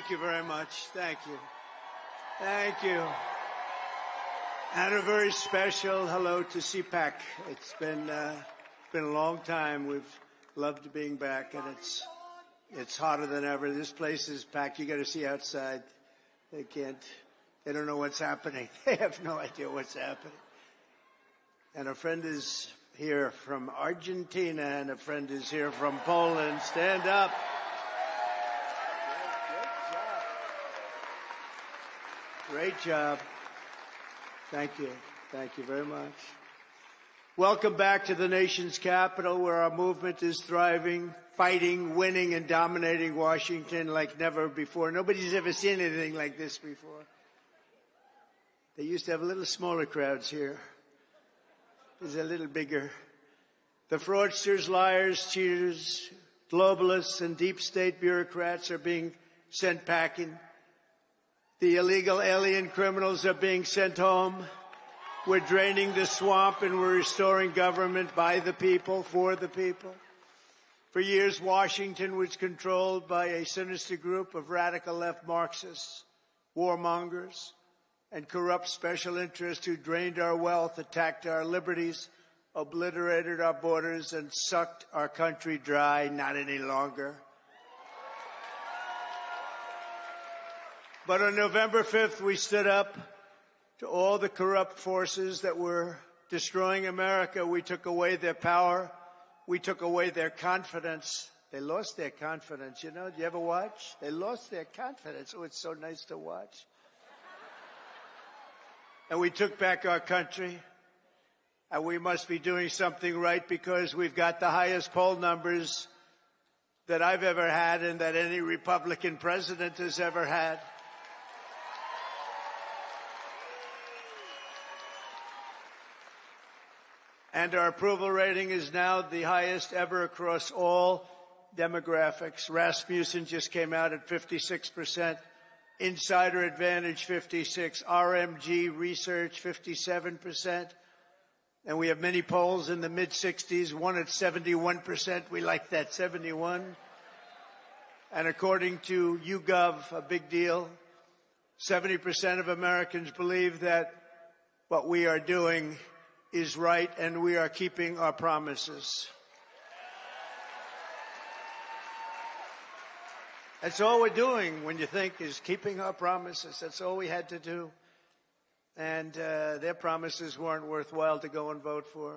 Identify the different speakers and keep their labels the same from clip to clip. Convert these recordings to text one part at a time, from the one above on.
Speaker 1: Thank you very much. Thank you. Thank you. And a very special hello to CPAC. It's been a long time. We've loved being back, and it's hotter than ever. This place is packed. You got to see outside. They don't know what's happening. They have no idea what's happening. And a friend is here from Argentina, and a friend is here from Poland. Stand up. Great job. Thank you. Thank you very much. Welcome back to the nation's capital, where our movement is thriving, fighting, winning, and dominating Washington like never before. Nobody's ever seen anything like this before. They used to have a little smaller crowds here. It's a little bigger. The fraudsters, liars, cheaters, globalists, and deep state bureaucrats are being sent packing. The illegal alien criminals are being sent home. We're draining the swamp, and we're restoring government by the people, for the people. For years, Washington was controlled by a sinister group of radical left Marxists, warmongers, and corrupt special interests who drained our wealth, attacked our liberties, obliterated our borders, and sucked our country dry. Not any longer. But on November 5th, we stood up to all the corrupt forces that were destroying America. We took away their power. We took away their confidence. They lost their confidence. You know, do you ever watch? They lost their confidence. Oh, it's so nice to watch. And we took back our country. And we must be doing something right, because we've got the highest poll numbers that I've ever had and that any Republican president has ever had. And our approval rating is now the highest ever across all demographics. Rasmussen just came out at 56%. Insider Advantage, 56%. RMG Research, 57%. And we have many polls in the mid-60s, one at 71%. We like that, 71. And according to YouGov, a big deal, 70% of Americans believe that what we are doing is right, and we are keeping our promises. That's all we're doing, when you think, is keeping our promises. That's all we had to do. And their promises weren't worthwhile to go and vote for.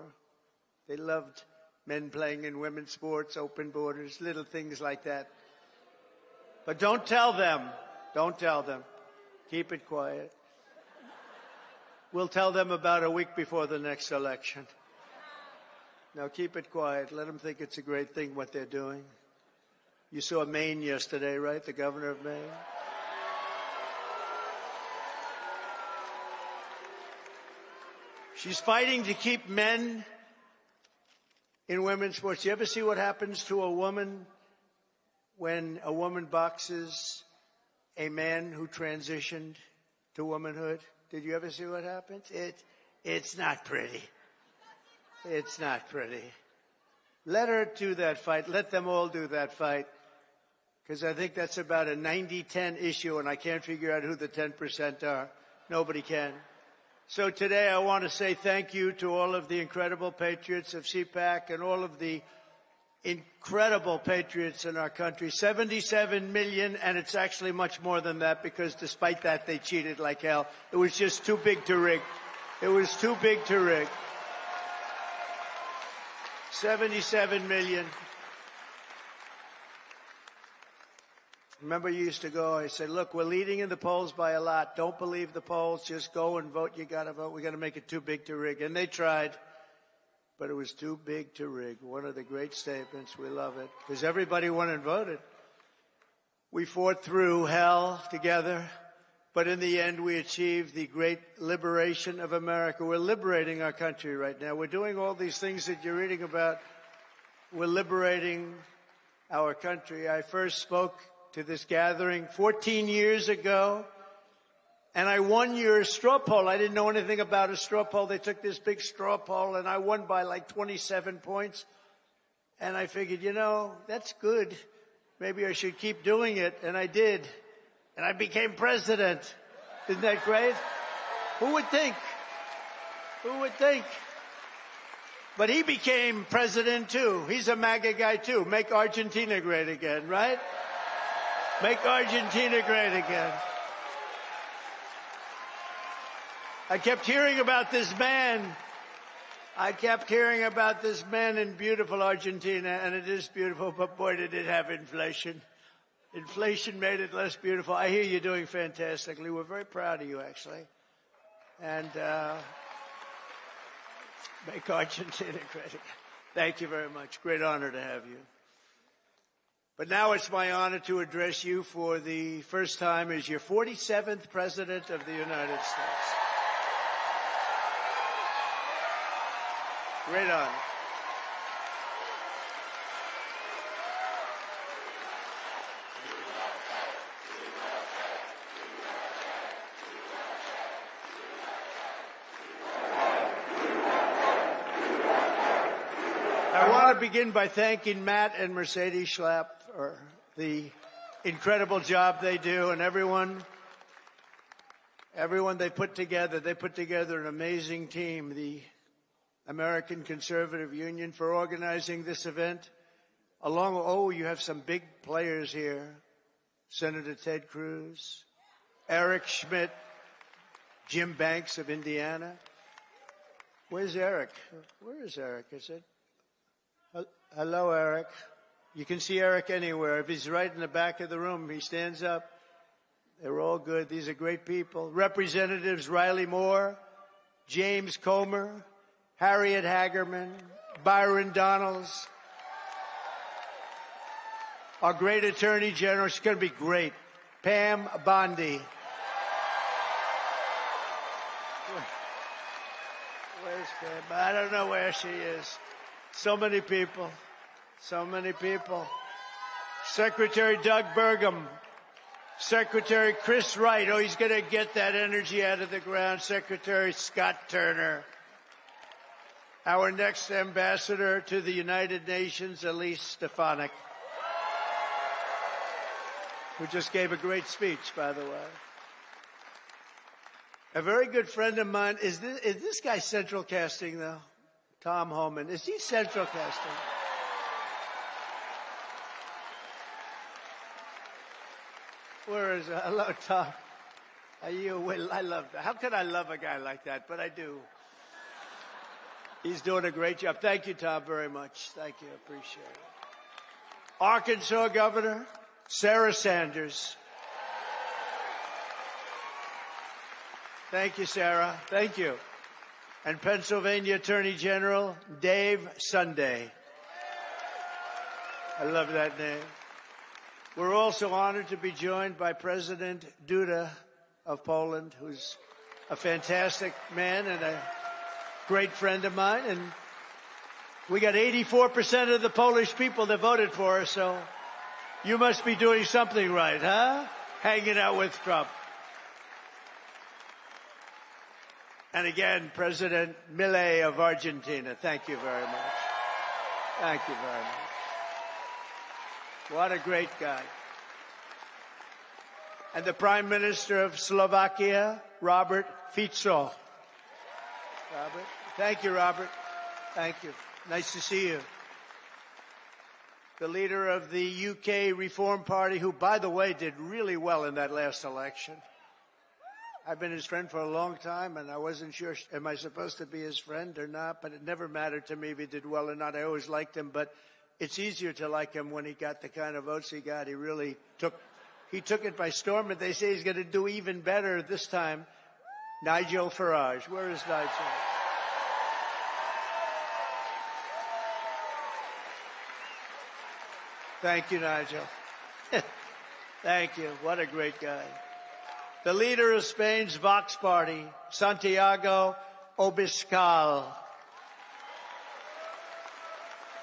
Speaker 1: They loved men playing in women's sports, open borders, little things like that. But don't tell them. Don't tell them. Keep it quiet. We'll tell them about a week before the next election. Now keep it quiet. Let them think it's a great thing what they're doing. You saw Maine yesterday, right? The governor of Maine. She's fighting to keep men in women's sports. You ever see what happens to a woman when a woman boxes a man who transitioned to womanhood? Did you ever see what happens? It's not pretty. It's not pretty. Let her do that fight. Let them all do that fight. Because I think that's about a 90-10 issue, and I can't figure out who the 10% are. Nobody can. So today I want to say thank you to all of the incredible patriots of CPAC and all of the incredible patriots in our country. 77 million, and it's actually much more than that, because despite that, they cheated like hell. It was just too big to rig. It was too big to rig. 77 million. Remember, you used to go, I said, look, we're leading in the polls by a lot. Don't believe the polls. Just go and vote. You got to vote. We got to make it too big to rig. And they tried. But it was too big to rig. One of the great statements. We love it. Because everybody went and voted. We fought through hell together. But in the end, we achieved the great liberation of America. We're liberating our country right now. We're doing all these things that you're reading about. We're liberating our country. I first spoke to this gathering 14 years ago. And I won your straw poll. I didn't know anything about a straw poll. They took this big straw poll, and I won by like 27 points. And I figured, you know, that's good. Maybe I should keep doing it. And I did. and I became president. Isn't that great? Who would think? Who would think? But he became president too. He's a MAGA guy too. Make Argentina great again, right? Make Argentina great again. I kept hearing about this man. I kept hearing about this man in beautiful Argentina, and it is beautiful, but boy, did it have inflation. Inflation made it less beautiful. I hear you're doing fantastically. We're very proud of you, actually. And make Argentina great again. Thank you very much. Great honor to have you. But now it's my honor to address you for the first time as your 47th President of the United States. Great honor. I want to begin by thanking Matt and Mercedes Schlapp for the incredible job they do, and everyone they put together. They put together an amazing team. The American Conservative Union for organizing this event. You have some big players here. Senator Ted Cruz, Eric Schmidt, Jim Banks of Indiana. Where's Eric? Where is Eric? Is it? Hello, Eric. You can see Eric anywhere. If he's right in the back of the room, he stands up. They're all good. These are great people. Representatives Riley Moore, James Comer, Harriet Hagerman, Byron Donalds, our great Attorney General. She's going to be great. Pam Bondi. Where's Pam? I don't know where she is. So many people. So many people. Secretary Doug Burgum. Secretary Chris Wright. Oh, he's going to get that energy out of the ground. Secretary Scott Turner. Our next ambassador to the United Nations, Elise Stefanik, who just gave a great speech, by the way. A very good friend of mine. Is this guy central casting, though? Tom Homan. Is he central casting? Where is it? Hello, Tom. Are you? I love that. How could I love a guy like that? But I do. He's doing a great job. Thank you, Tom, very much. Thank you. Appreciate it. Arkansas Governor Sarah Sanders. Thank you, Sarah. Thank you. And Pennsylvania Attorney General Dave Sunday. I love that name. We're also honored to be joined by President Duda of Poland, who's a fantastic man and a great friend of mine. And we got 84% of the Polish people that voted for her, so you must be doing something right, huh? Hanging out with Trump. And again, President Milei of Argentina. Thank you very much. Thank you very much. What a great guy. And the Prime Minister of Slovakia, Robert Fico. Robert. Thank you, Robert. Thank you. Nice to see you. The leader of the UK Reform Party, who, by the way, did really well in that last election. I've been his friend for a long time, and I wasn't sure, am I supposed to be his friend or not? But it never mattered to me if he did well or not. I always liked him, but it's easier to like him when he got the kind of votes he got. He really took it by storm, and they say he's going to do even better this time. Nigel Farage. Where is Nigel? Thank you, Nigel. Thank you. What a great guy. The leader of Spain's Vox Party, Santiago Abascal.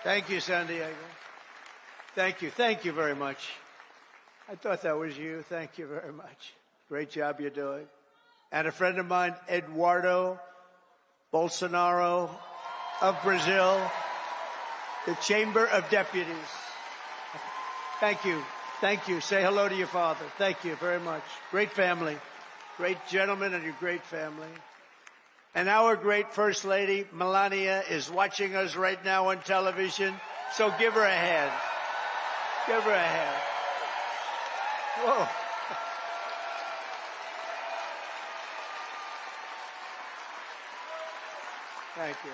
Speaker 1: Thank you, Santiago. Thank you. Thank you very much. I thought that was you. Thank you very much. Great job you're doing. And a friend of mine, Eduardo Bolsonaro of Brazil, the Chamber of Deputies. Thank you. Thank you. Say hello to your father. Thank you very much. Great family. Great gentleman and a great family. And our great First Lady, Melania, is watching us right now on television. So give her a hand. Give her a hand. Whoa. Thank you.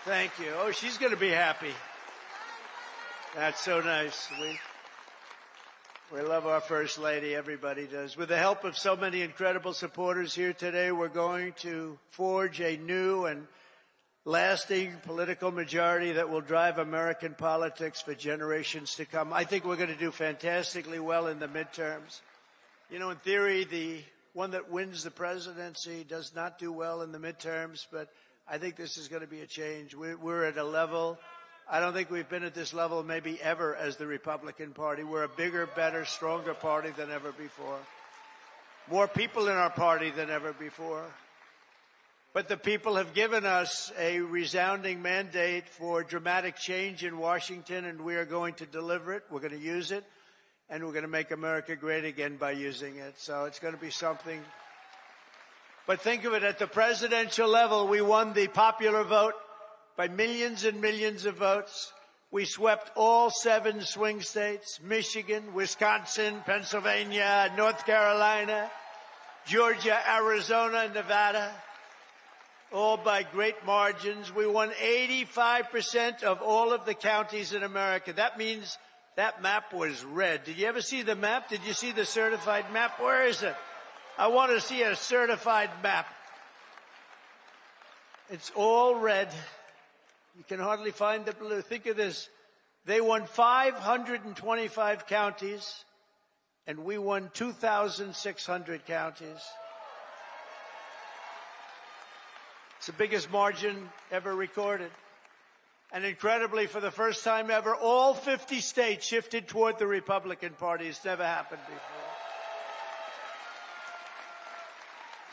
Speaker 1: Thank you. Oh, she's going to be happy. That's so nice. We love our First Lady. Everybody does. With the help of so many incredible supporters here today, we're going to forge a new and lasting political majority that will drive American politics for generations to come. I think we're going to do fantastically well in the midterms. You know, in theory, the one that wins the presidency does not do well in the midterms, but I think this is going to be a change. We're at a level, I don't think we've been at this level maybe ever as the Republican Party. We're a bigger, better, stronger party than ever before. More people in our party than ever before. But the people have given us a resounding mandate for dramatic change in Washington, and we are going to deliver it. We're going to use it, and we're going to make America great again by using it. So it's going to be something. But think of it, at the presidential level, we won the popular vote by millions and millions of votes. We swept all 7 swing states, Michigan, Wisconsin, Pennsylvania, North Carolina, Georgia, Arizona, Nevada, all by great margins. We won 85% of all of the counties in America. That means that map was red. Did you ever see the map? Did you see the certified map? Where is it? I want to see a certified map. It's all red. You can hardly find the blue. Think of this. They won 525 counties, and we won 2,600 counties. It's the biggest margin ever recorded. And incredibly, for the first time ever, all 50 states shifted toward the Republican Party. It's never happened before.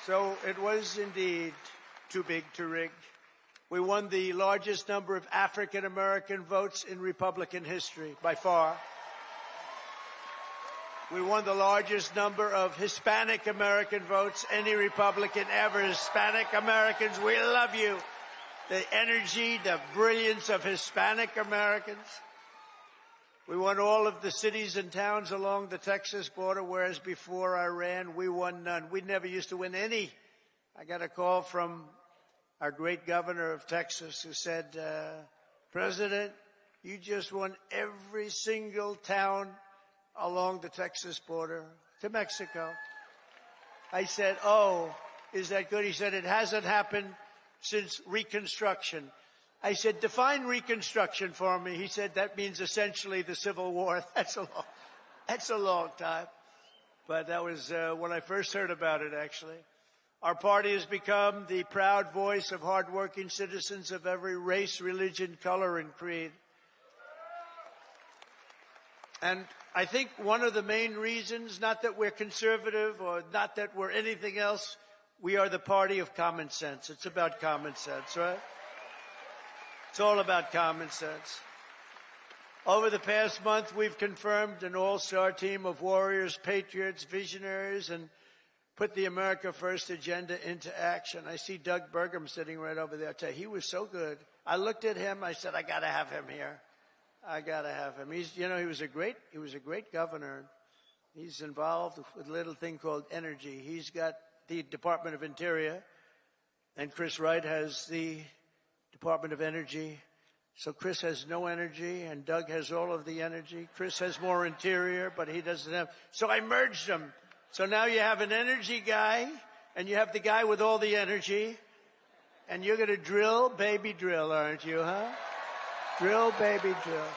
Speaker 1: So it was indeed too big to rig. We won the largest number of African-American votes in Republican history, by far. We won the largest number of Hispanic-American votes, any Republican ever. Hispanic Americans, we love you. The energy, the brilliance of Hispanic Americans. We won all of the cities and towns along the Texas border, whereas before I ran, we won none. We never used to win any. I got a call from our great governor of Texas who said, President, you just won every single town along the Texas border to Mexico. I said, oh, is that good? He said, it hasn't happened since Reconstruction. I said, define Reconstruction for me. He said, that means essentially the Civil War. That's a long time. But that was when I first heard about it, actually. Our party has become the proud voice of hardworking citizens of every race, religion, color, and creed. And I think one of the main reasons, not that we're conservative or not that we're anything else, we are the party of common sense. It's about common sense, right? It's all about common sense. Over the past month, we've confirmed an all-star team of warriors, patriots, visionaries, and put the America First agenda into action. I see Doug Burgum sitting right over there. I tell you, he was so good. I looked at him. I said, I got to have him here. I got to have him. He was a great governor. He's involved with a little thing called energy. He's got the Department of Interior, and Chris Wright has the Department of Energy. So Chris has no energy, and Doug has all of the energy. Chris has more interior, but he doesn't have. So I merged them. So now you have an energy guy, and you have the guy with all the energy, and you're going to drill, baby, drill, aren't you, huh? Drill, baby, drill.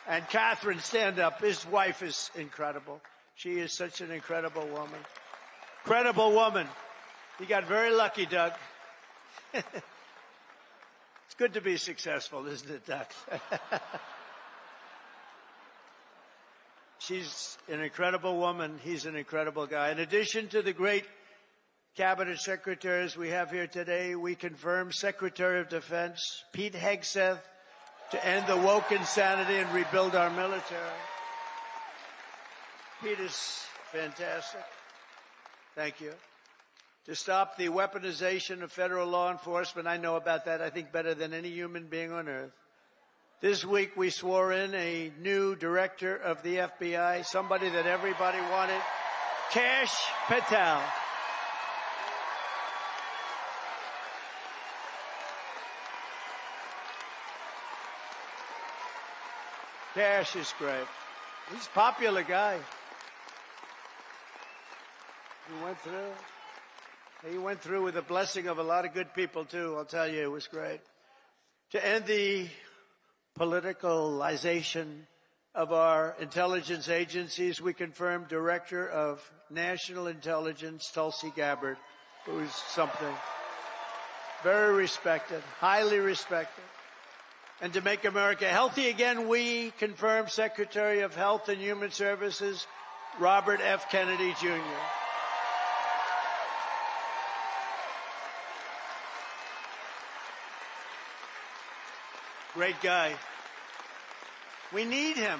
Speaker 1: And Catherine, stand up. His wife is incredible. She is such an incredible woman. Incredible woman. You got very lucky, Doug. It's good to be successful, isn't it, Doug? She's an incredible woman. He's an incredible guy. In addition to the great cabinet secretaries we have here today. We confirm Secretary of Defense Pete Hegseth to end the woke insanity and rebuild our military. Pete is fantastic. Thank you. To stop the weaponization of federal law enforcement. I know about that, I think, better than any human being on earth. This week we swore in a new director of the FBI, somebody that everybody wanted, Kash Patel. Kash is great. He's a popular guy. He went through with the blessing of a lot of good people, too. I'll tell you, it was great. To end the politicalization of our intelligence agencies, we confirmed Director of National Intelligence, Tulsi Gabbard, who is something very respected, highly respected. And to make America healthy again, we confirmed Secretary of Health and Human Services, Robert F. Kennedy, Jr. Great guy. We need him.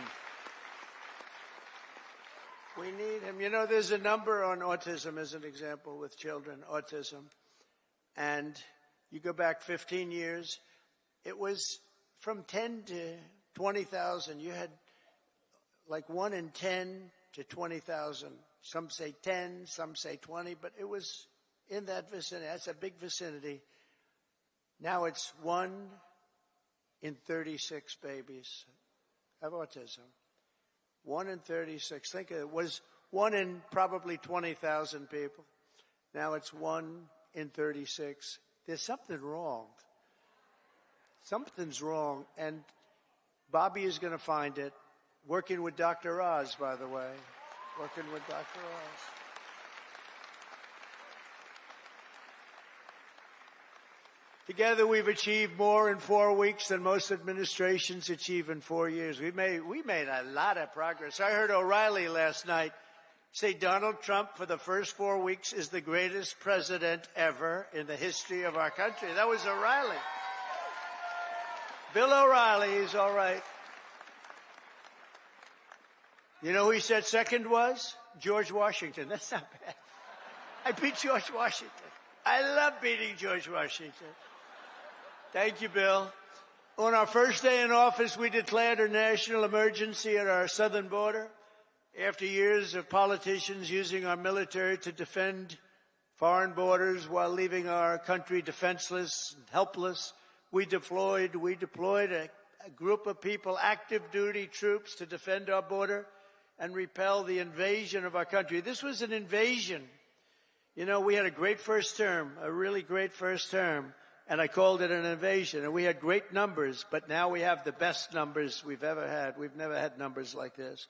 Speaker 1: We need him. You know, there's a number on autism as an example with children, autism. And you go back 15 years, it was from 10 to 20,000. You had like 1 in 10 to 20,000. Some say 10, some say 20, but it was in that vicinity. That's a big vicinity. Now it's 1 in 36 babies have autism. 1 in 36. Think of it. It was 1 in probably 20,000 people. Now it's 1 in 36. There's something wrong. Something's wrong. And Bobby is going to find it. Working with Dr. Oz, by the way. Working with Dr. Oz. Together, we've achieved more in 4 weeks than most administrations achieve in 4 years. We made a lot of progress. I heard O'Reilly last night say Donald Trump, for the first 4 weeks, is the greatest president ever in the history of our country. That was O'Reilly. Bill O'Reilly, he's all right. You know who he said second was? George Washington. That's not bad. I beat George Washington. I love beating George Washington. Thank you, Bill. On our first day in office, we declared a national emergency at our southern border. After years of politicians using our military to defend foreign borders while leaving our country defenseless and helpless, we deployed a group of people, active duty troops, to defend our border and repel the invasion of our country. This was an invasion. You know, we had a great first term, a really great first term, and I called it an invasion. And we had great numbers, but now we have the best numbers we've ever had. We've never had numbers like this.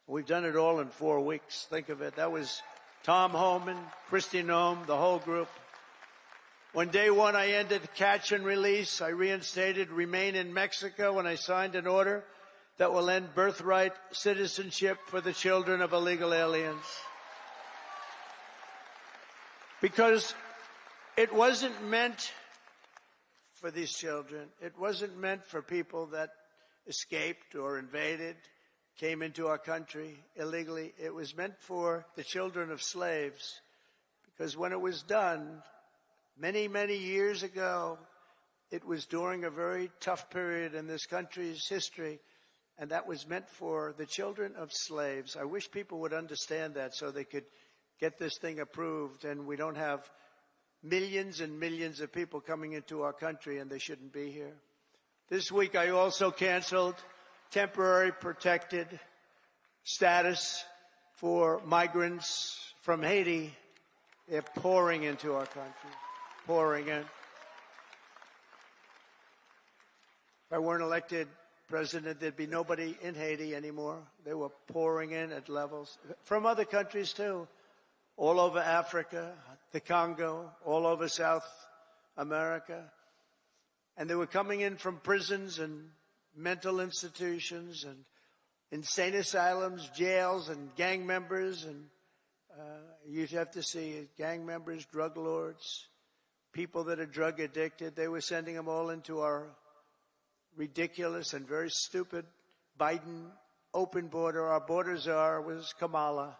Speaker 1: We've done it all in 4 weeks. Think of it. That was Tom Homan, Kristi Noem, the whole group. On day one, I ended catch and release. I reinstated remain in Mexico when I signed an order that will end birthright citizenship for the children of illegal aliens. Because it wasn't meant for these children. It wasn't meant for people that escaped or invaded, came into our country illegally. It was meant for the children of slaves. Because when it was done, many, many years ago, it was during a very tough period in this country's history, and that was meant for the children of slaves. I wish people would understand that so they could get this thing approved and we don't have millions and millions of people coming into our country and they shouldn't be here. This week I also canceled temporary protected status for migrants from Haiti. They're pouring into our country, pouring in. If I weren't elected president, there'd be nobody in Haiti anymore. They were pouring in at levels from other countries too. All over Africa, the Congo, all over South America. And they were coming in from prisons and mental institutions and insane asylums, jails, and gang members and You'd have to see gang members, drug lords, people that are drug addicted. They were sending them all into our ridiculous and very stupid Biden open border. Our border czar was Kamala.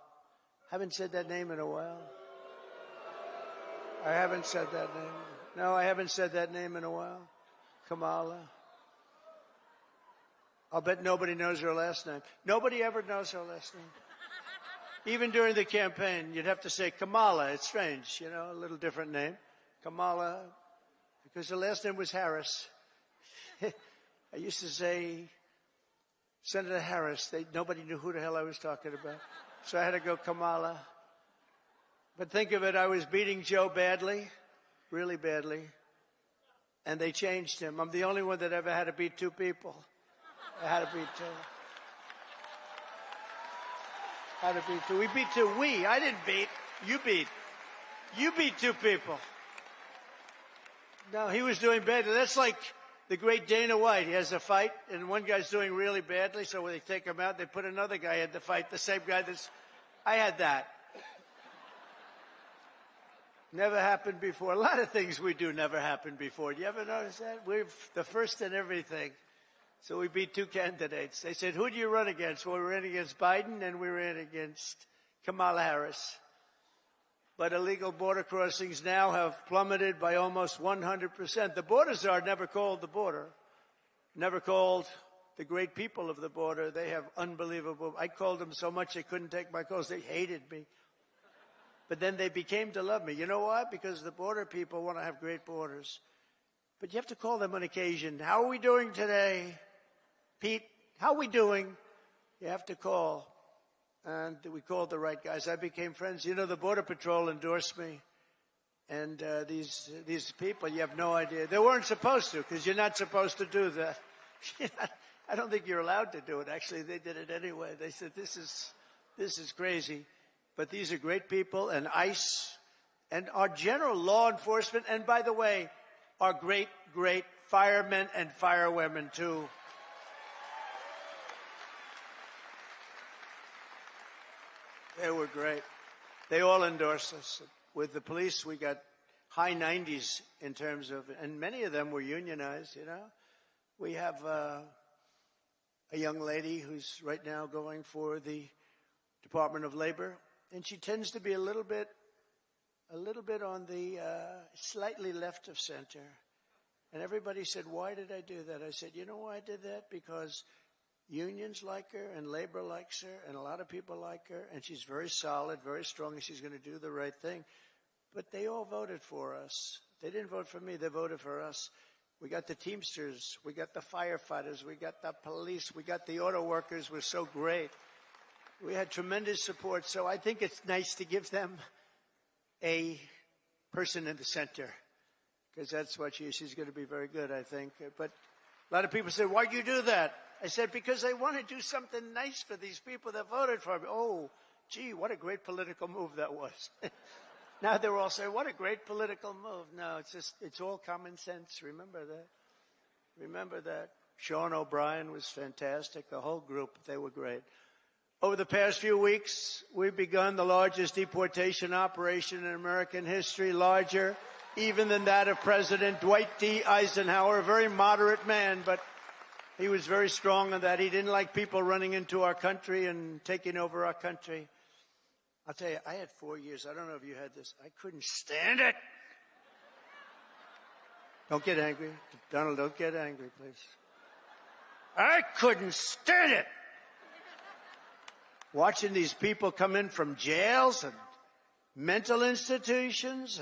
Speaker 1: Haven't said that name in a while. I haven't said that name. No, I haven't said that name in a while. Kamala. I'll bet nobody knows her last name. Nobody ever knows her last name. Even during the campaign, you'd have to say Kamala. It's strange, you know, a little different name. Kamala, because her last name was Harris. I used to say Senator Harris. Nobody knew who the hell I was talking about. So I had to go Kamala. But think of it, I was beating Joe badly, really badly, and they changed him. I'm the only one that ever had to beat two people. I had to beat two. Had to beat two. We beat two. I didn't beat. You beat. You beat two people. No, he was doing badly. That's like the great Dana White. He has a fight, and one guy's doing really badly, so when they take him out, they put another guy in the fight, the same guy I had that. Never happened before. A lot of things we do never happened before. Do you ever notice that? We're the first in everything. So we beat two candidates. They said, who do you run against? Well, we ran against Biden and we ran against Kamala Harris. But illegal border crossings now have plummeted by almost 100%. The border czar never called the border, never called the great people of the border. They have unbelievable. I called them so much they couldn't take my calls. They hated me. But then they became to love me. You know why? Because the border people want to have great borders. But you have to call them on occasion. How are we doing today? Pete, how are we doing? You have to call. And we called the right guys. I became friends. You know, the Border Patrol endorsed me. And these people, you have no idea. They weren't supposed to, because you're not supposed to do that. I don't think you're allowed to do it. Actually, they did it anyway. They said, this is crazy. But these are great people, and ICE, and our general law enforcement, and by the way, our great, great firemen and firewomen, too. They were great. They all endorsed us. With the police, we got high 90s in terms of, and many of them were unionized, you know. We have a young lady who's right now going for the Department of Labor, and she tends to be a little bit on the slightly left of center. And everybody said, why did I do that? I said, you know why I did that? Because unions like her and labor likes her and a lot of people like her, and she's very solid, very strong, and she's going to do the right thing. But they all voted for us. They didn't vote for me. They voted for us. We got the Teamsters. We got the firefighters. We got the police. We got the auto workers. We're so great. We had tremendous support. So I think it's nice to give them a person in the center, because that's what she's going to be very good, I think. But a lot of people said, why'd you do that? I said, because I want to do something nice for these people that voted for me. Oh, gee, what a great political move that was. Now they're all saying, what a great political move. No, it's all common sense. Remember that. Remember that. Sean O'Brien was fantastic. The whole group, they were great. Over the past few weeks, we've begun the largest deportation operation in American history, larger even than that of President Dwight D. Eisenhower, a very moderate man, but he was very strong on that. He didn't like people running into our country and taking over our country. I'll tell you, I had 4 years. I don't know if you had this. I couldn't stand it. Don't get angry. Donald, don't get angry, please. I couldn't stand it. Watching these people come in from jails and mental institutions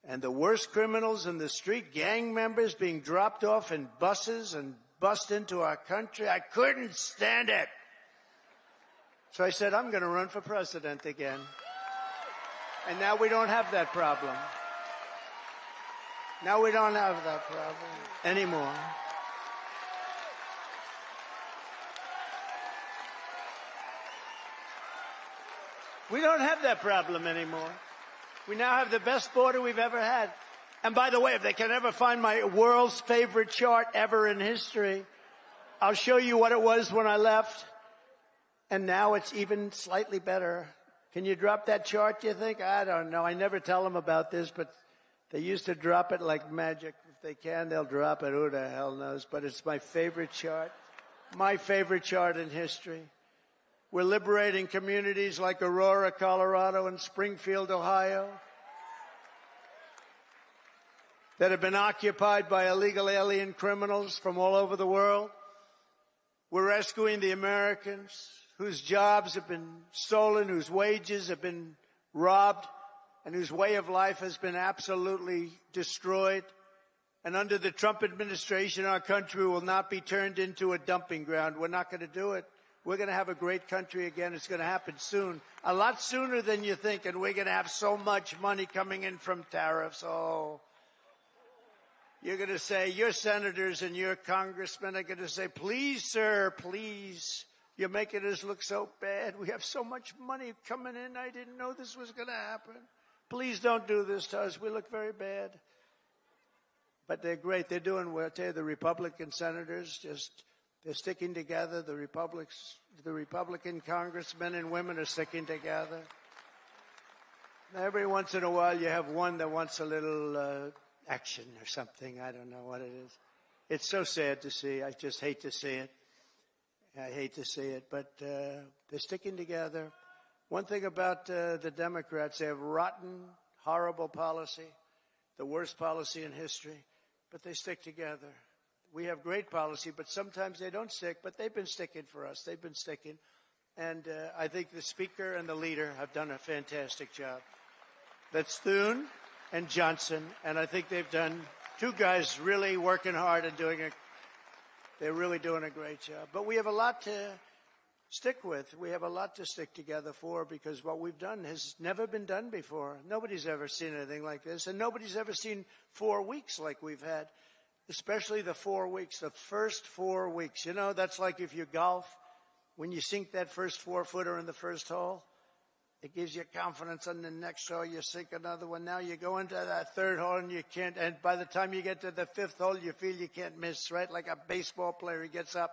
Speaker 1: and the worst criminals in the street, gang members being dropped off in buses and bust into our country. I couldn't stand it. So I said, I'm going to run for president again. And now we don't have that problem. Now we don't have that problem anymore. We don't have that problem anymore. We now have the best border we've ever had. And by the way, if they can ever find my world's favorite chart ever in history, I'll show you what it was when I left. And now it's even slightly better. Can you drop that chart, do you think? I don't know. I never tell them about this, but they used to drop it like magic. If they can, they'll drop it. Who the hell knows? But it's my favorite chart. My favorite chart in history. We're liberating communities like Aurora, Colorado, and Springfield, Ohio, that have been occupied by illegal alien criminals from all over the world. We're rescuing the Americans whose jobs have been stolen, whose wages have been robbed, and whose way of life has been absolutely destroyed. And under the Trump administration, our country will not be turned into a dumping ground. We're not going to do it. We're going to have a great country again. It's going to happen soon, a lot sooner than you think, and we're going to have so much money coming in from tariffs. Oh, you're going to say, your senators and your congressmen are going to say, please, sir, please. You're making us look so bad. We have so much money coming in. I didn't know this was going to happen. Please don't do this to us. We look very bad. But they're great. They're doing well. I tell you, the Republican senators they're sticking together. The Republican congressmen and women are sticking together. Every once in a while you have one that wants a little action or something. I don't know what it is. It's so sad to see. I just hate to see it. I hate to see it, but they're sticking together. One thing about the Democrats, they have rotten, horrible policy, the worst policy in history, but they stick together. We have great policy, but sometimes they don't stick, but they've been sticking for us. They've been sticking. And I think the Speaker and the leader have done a fantastic job. That's Thune and Johnson, and I think they've done, two guys really working hard and they're really doing a great job. But we have a lot to stick with. We have a lot to stick together for, because what we've done has never been done before. Nobody's ever seen anything like this, and nobody's ever seen 4 weeks like we've had, especially the 4 weeks, the first 4 weeks. You know, that's like if you golf, when you sink that first 4-footer in the first hole, it gives you confidence. On the next hole, you sink another one. Now you go into that third hole and you can't, and by the time you get to the fifth hole, you feel you can't miss, right? Like a baseball player, he gets up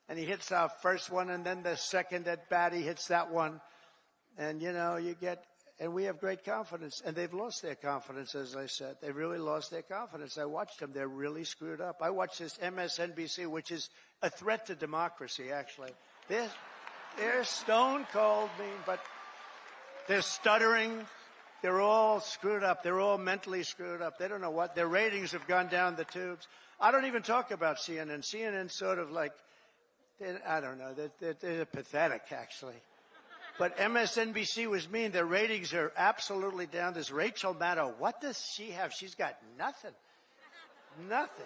Speaker 1: and he hits our first one, and then the second at bat, he hits that one. And, you know, and we have great confidence. And they've lost their confidence, as I said. They really lost their confidence. I watched them. They're really screwed up. I watched this MSNBC, which is a threat to democracy, actually. They're stone cold mean, but they're stuttering. They're all screwed up. They're all mentally screwed up. They don't know what. Their ratings have gone down the tubes. I don't even talk about CNN. CNN's sort of like, I don't know. They're pathetic, actually. But MSNBC was mean. Their ratings are absolutely down. This Rachel Maddow, what does she have? She's got nothing. Nothing.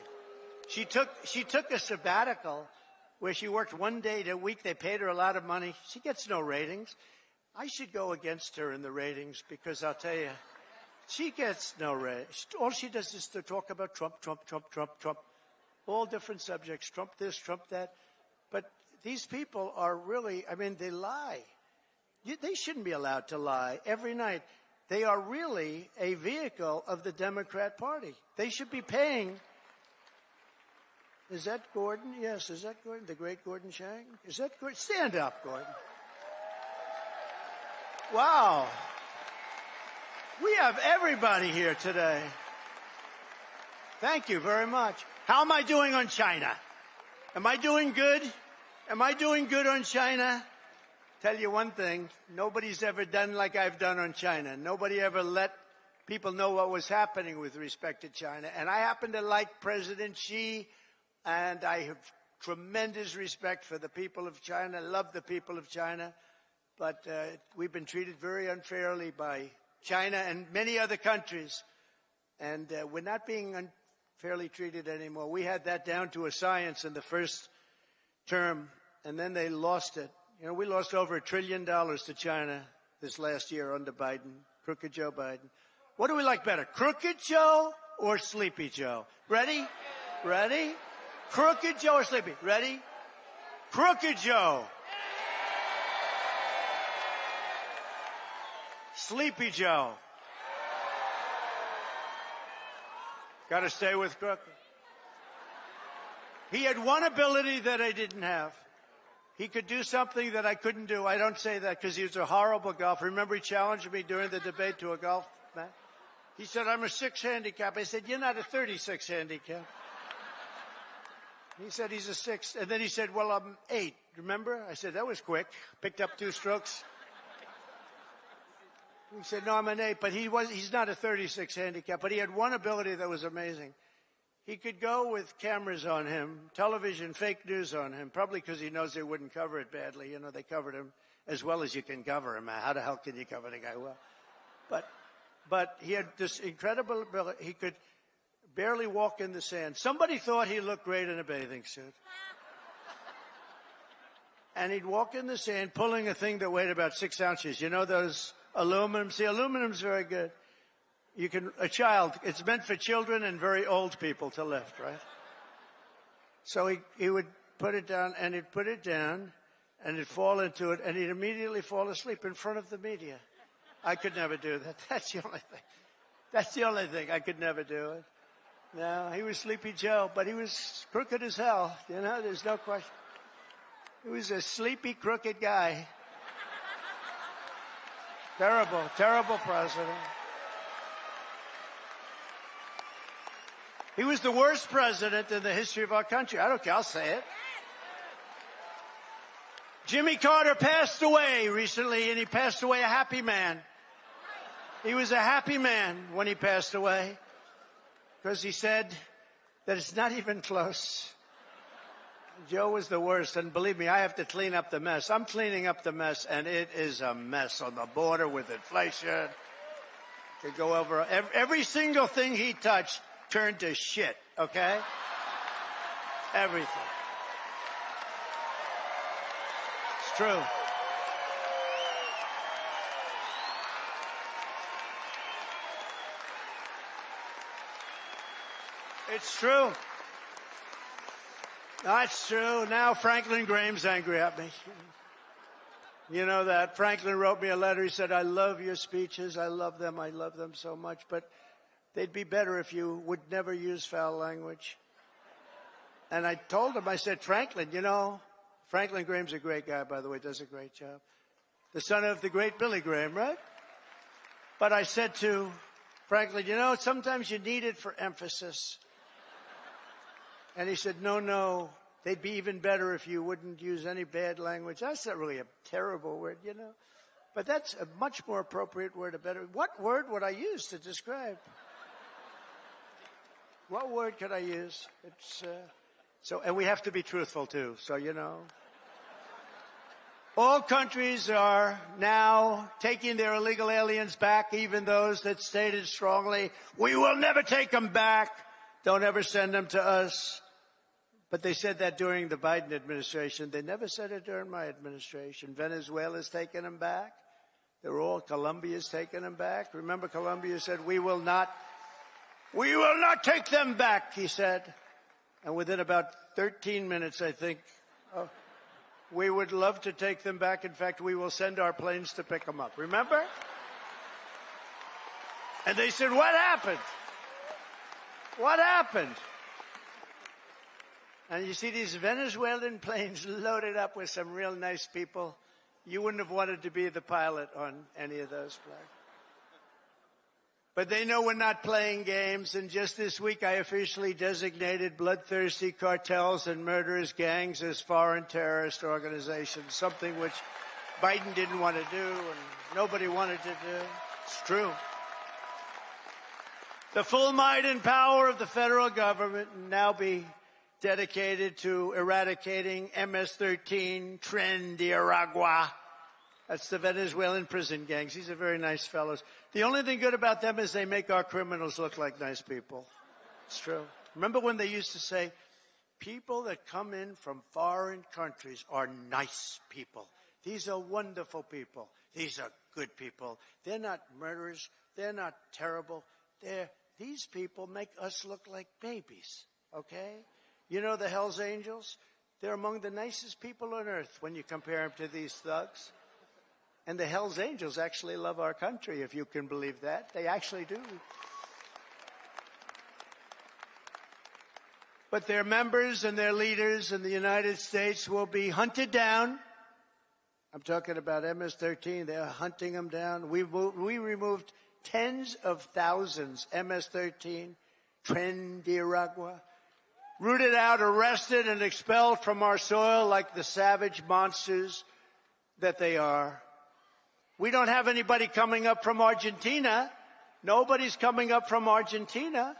Speaker 1: She took a sabbatical where she worked 1 day a week. They paid her a lot of money. She gets no ratings. I should go against her in the ratings, because I'll tell you, she gets no ratings. All she does is to talk about Trump, Trump, Trump, Trump, Trump. All different subjects, Trump this, Trump that. But these people are really, I mean, they lie. They shouldn't be allowed to lie every night. They are really a vehicle of the Democrat Party. They should be paying. Is that Gordon? Yes, is that Gordon? The great Gordon Chang? Is that Gordon? Stand up, Gordon. Wow. We have everybody here today. Thank you very much. How am I doing on China? Am I doing good? Am I doing good on China? Tell you one thing, nobody's ever done like I've done on China. Nobody ever let people know what was happening with respect to China. And I happen to like President Xi, and I have tremendous respect for the people of China, love the people of China. But we've been treated very unfairly by China and many other countries. And we're not being unfairly treated anymore. We had that down to a science in the first term, and then they lost it. You know, we lost over $1 trillion to China this last year under Biden, Crooked Joe Biden. What do we like better, Crooked Joe or Sleepy Joe? Ready? Ready? Crooked Joe or Sleepy? Ready? Crooked Joe. Sleepy Joe. Got to stay with Crooked. He had one ability that I didn't have. He could do something that I couldn't do. I don't say that because he was a horrible golfer. Remember, he challenged me during the debate to a golf match? He said, I'm a 6 handicap. I said, you're not a 36 handicap. He said he's a 6. And then he said, well, I'm 8. Remember? I said, that was quick. Picked up 2 strokes. He said, no, I'm an 8. But he's not a 36 handicap. But he had one ability that was amazing. He could go with cameras on him, television, fake news on him, probably because he knows they wouldn't cover it badly. You know, they covered him as well as you can cover him. How the hell can you cover the guy well? But he had this incredible ability. He could barely walk in the sand. Somebody thought he looked great in a bathing suit. And he'd walk in the sand pulling a thing that weighed about 6 ounces. You know those aluminum? See, aluminum's very good. It's meant for children and very old people to lift, right? So he would put it down, and he'd put it down, and he'd fall into it, and he'd immediately fall asleep in front of the media. I could never do that. That's the only thing. I could never do it. No, he was Sleepy Joe, but he was crooked as hell. You know, there's no question. He was a sleepy, crooked guy. Terrible, terrible president. He was the worst president in the history of our country. I don't care. I'll say it. Jimmy Carter passed away recently, and he passed away a happy man. He was a happy man when he passed away because he said that it's not even close. Joe was the worst, and believe me, I have to clean up the mess. I'm cleaning up the mess, and it is a mess on the border with inflation. Could go over every single thing he touched. Turned to shit, okay? Everything. It's true. It's true. That's true. Now Franklin Graham's angry at me. You know that. Franklin wrote me a letter. He said, I love your speeches. I love them. I love them so much. But they'd be better if you would never use foul language. And I told him, I said, Franklin, you know, Franklin Graham's a great guy, by the way, does a great job. The son of the great Billy Graham, right? But I said to Franklin, you know, sometimes you need it for emphasis. And he said, no, they'd be even better if you wouldn't use any bad language. That's not really a terrible word, you know. But that's a much more appropriate word, What word would I use to describe? What word could I use? And we have to be truthful too. So, you know, all countries are now taking their illegal aliens back, even those that stated strongly, we will never take them back. Don't ever send them to us. But they said that during the Biden administration. They never said it during my administration. Venezuela's taking them back. Colombia's taking them back. Remember, Colombia said, we will not take them back, he said. And within about 13 minutes, I think, we would love to take them back. In fact, we will send our planes to pick them up. Remember? And they said, what happened? What happened? And you see these Venezuelan planes loaded up with some real nice people. You wouldn't have wanted to be the pilot on any of those planes. But they know we're not playing games, and just this week I officially designated bloodthirsty cartels and murderous gangs as foreign terrorist organizations, something which Biden didn't want to do and nobody wanted to do. It's true. The full might and power of the federal government will now be dedicated to eradicating MS-13, Tren de Aragua. That's the Venezuelan prison gangs. These are very nice fellows. The only thing good about them is they make our criminals look like nice people. It's true. Remember when they used to say, people that come in from foreign countries are nice people. These are wonderful people. These are good people. They're not murderers. They're not terrible. These people make us look like babies, okay? You know the Hells Angels? They're among the nicest people on earth when you compare them to these thugs. And the Hells Angels actually love our country, if you can believe that. They actually do. but their members and their leaders in the United States will be hunted down. I'm talking about MS-13. They're hunting them down. We removed tens of thousands, MS-13, Trendiragua, rooted out, arrested, and expelled from our soil like the savage monsters that they are. We don't have anybody coming up from Argentina. Nobody's coming up from Argentina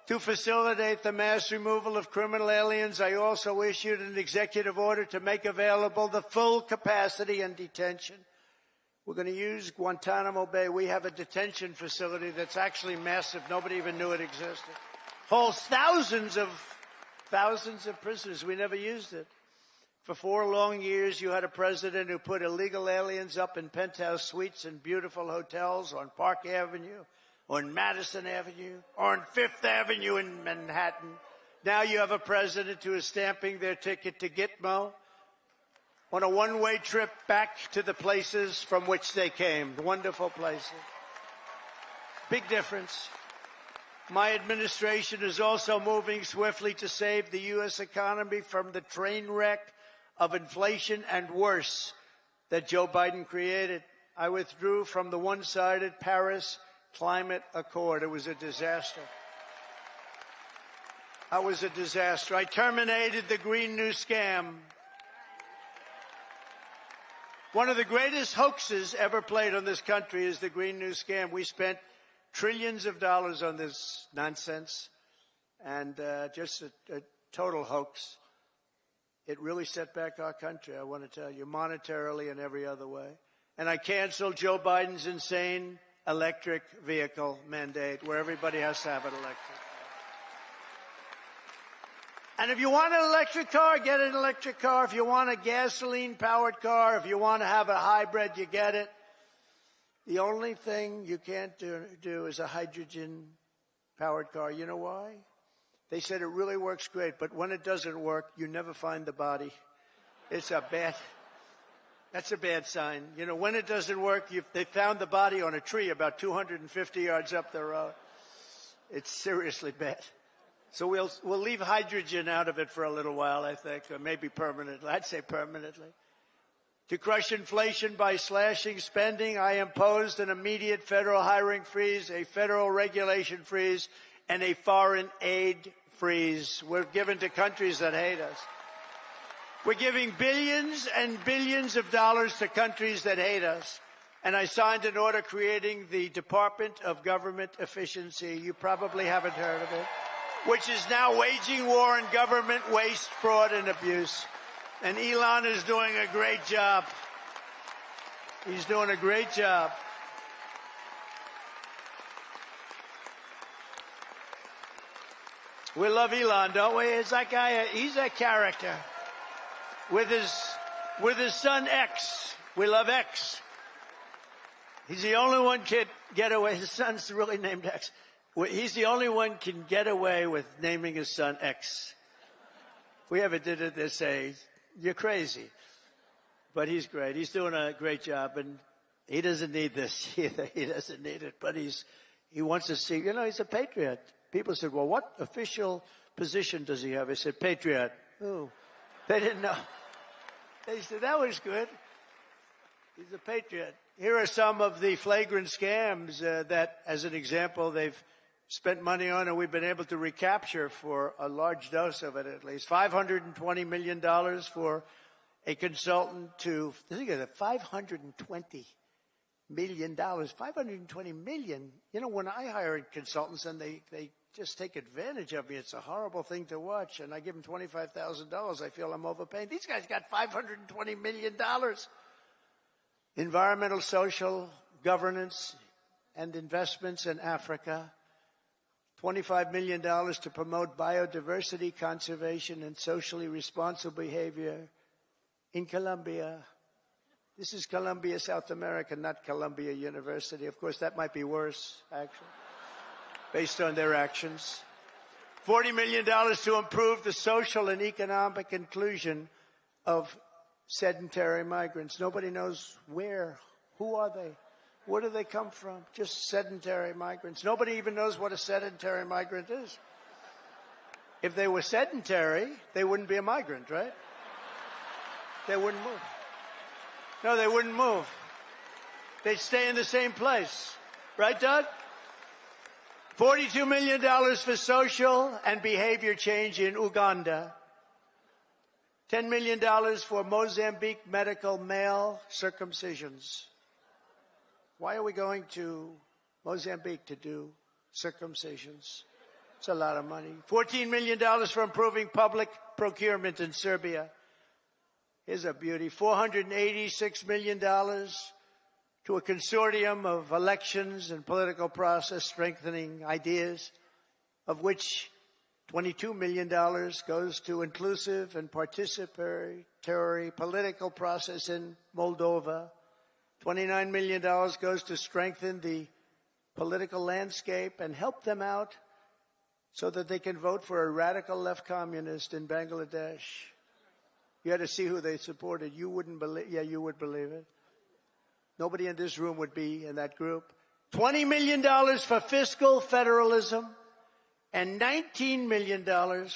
Speaker 1: to facilitate the mass removal of criminal aliens. I also issued an executive order to make available the full capacity and detention. We're going to use Guantanamo Bay. We have a detention facility that's actually massive. Nobody even knew it existed. Holds thousands of prisoners. We never used it. For 4 long years, you had a president who put illegal aliens up in penthouse suites in beautiful hotels on Park Avenue, on Madison Avenue, or on Fifth Avenue in Manhattan. Now you have a president who is stamping their ticket to Gitmo on a one-way trip back to the places from which they came, wonderful places. Big difference. My administration is also moving swiftly to save the U.S. economy from the train wreck of inflation and worse that Joe Biden created. I withdrew from the one-sided Paris Climate Accord. It was a disaster. I terminated the Green New Scam. One of the greatest hoaxes ever played on this country is the Green New Scam. We spent trillions of dollars on this nonsense, and just a total hoax. It really set back our country, I want to tell you, monetarily and every other way. And I canceled Joe Biden's insane electric vehicle mandate where everybody has to have an electric car. And if you want an electric car, get an electric car. If you want a gasoline-powered car, if you want to have a hybrid, you get it. The only thing you can't do is a hydrogen-powered car. You know why? They said it really works great, but when it doesn't work, you never find the body. That's a bad sign. You know, when it doesn't work, they found the body on a tree about 250 yards up the road. It's seriously bad. So we'll leave hydrogen out of it for a little while, I think, or maybe permanently. I'd say permanently. To crush inflation by slashing spending, I imposed an immediate federal hiring freeze, a federal regulation freeze, and a foreign aid freeze. We're given to countries that hate us. We're giving billions and billions of dollars to countries that hate us. And I signed an order creating the Department of Government Efficiency. You probably haven't heard of it, which is now waging war on government waste, fraud, and abuse. And Elon is doing a great job. He's doing a great job. We love Elon, don't we? It's that guy, he's a character. With his son X. We love X. He's the only one can get away. His son's really named X. He's the only one can get away with naming his son X. If we ever did it, they'd say, you're crazy. But he's great. He's doing a great job, and he doesn't need this either. He doesn't need it, but he wants to see, he's a patriot. People said, well, what official position does he have? I said, patriot. Oh, they didn't know. They said, that was good. He's a patriot. Here are some of the flagrant scams that, as an example, they've spent money on and we've been able to recapture for a large dose of it at least. $520 million for a consultant to, think of it, $520 million. $520 million. When I hire consultants and they just take advantage of me, it's a horrible thing to watch. And I give them $25,000. I feel I'm overpaying. These guys got $520 million. Environmental, social, governance, and investments in Africa. $25 million to promote biodiversity, conservation, and socially responsible behavior in Colombia. This is Colombia, South America, not Columbia University. Of course, that might be worse, actually, based on their actions. $40 million to improve the social and economic inclusion of sedentary migrants. Nobody knows where. Who are they? Where do they come from? Just sedentary migrants. Nobody even knows what a sedentary migrant is. If they were sedentary, they wouldn't be a migrant, right? They wouldn't move. No, they wouldn't move. They'd stay in the same place. Right, Doug? $42 million for social and behavior change in Uganda. $10 million for Mozambique medical male circumcisions. Why are we going to Mozambique to do circumcisions? It's a lot of money. $14 million for improving public procurement in Serbia. Here's a beauty. $486 million to a consortium of elections and political process strengthening ideas, of which $22 million goes to inclusive and participatory political process in Moldova. $29 million goes to strengthen the political landscape and help them out so that they can vote for a radical left communist in Bangladesh. You had to see who they supported. You wouldn't believe, yeah, you would believe it. Nobody in this room would be in that group. $20 million for fiscal federalism and $19 million